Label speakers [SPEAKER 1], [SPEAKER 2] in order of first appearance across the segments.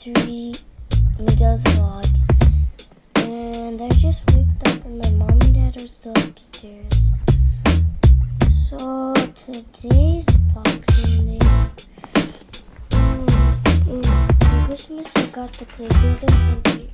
[SPEAKER 1] 3 Miguel's Vlogs, and I just waked up and my mom and dad are still upstairs. So today's Boxing Day, and for Christmas I got to play Build a Figures.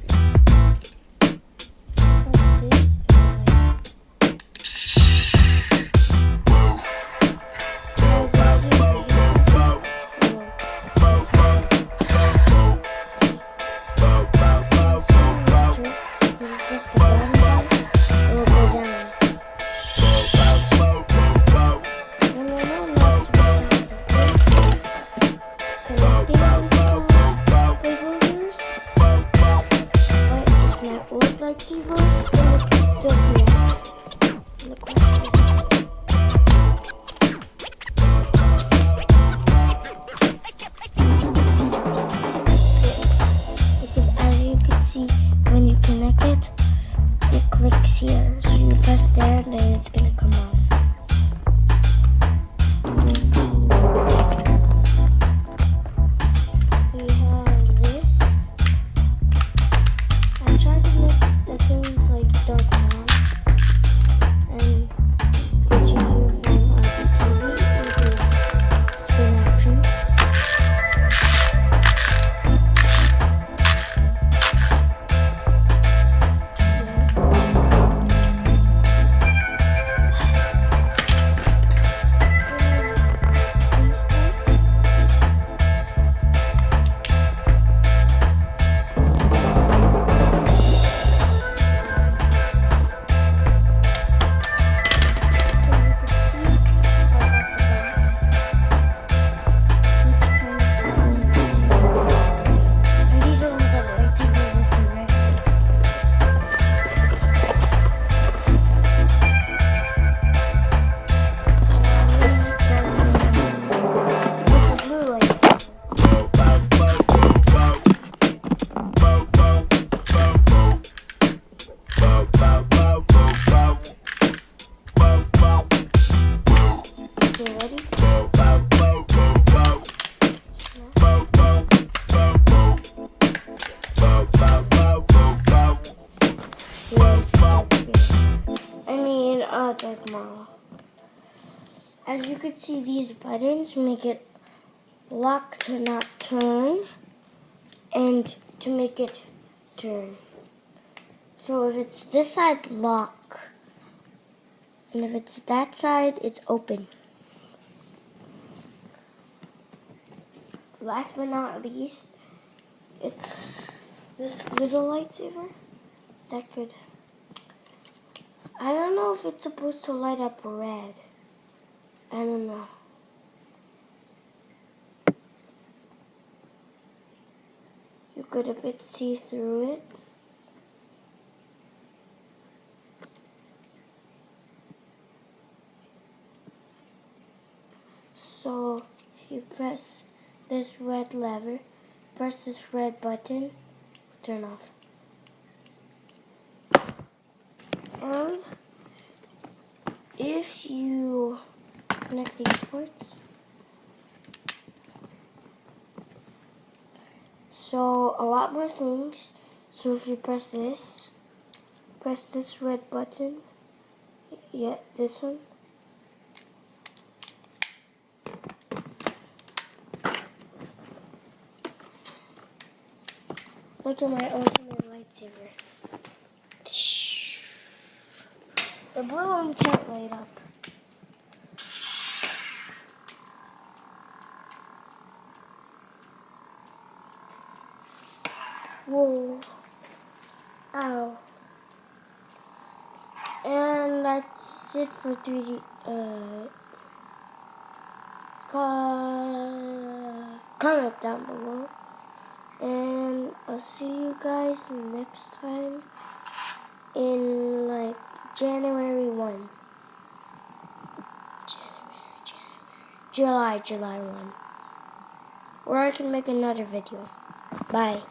[SPEAKER 1] When you connect it, it clicks here. So you press there and then it's gonna come off. We have this. I tried to make the things like dark brown and get you here from the TV, which is spin action. Tomorrow. As you can see, these buttons make it lock to not turn and to make it turn. So if it's this side, lock, and if it's that side, it's open. Last but not least, it's this little lightsaber that could, I don't know if it's supposed to light up red. I don't know. You could a bit see through it. So you press this red lever, press this red button, turn off. And if you connect these ports, so a lot more things. So if you press this red button, yeah, this one. Look at my ultimate lightsaber. The blue one can't light up. Whoa. Ow. And that's it for 3D. Comment down below. And I'll see you guys next time in like January 1. July 1. Or I can make another video. Bye.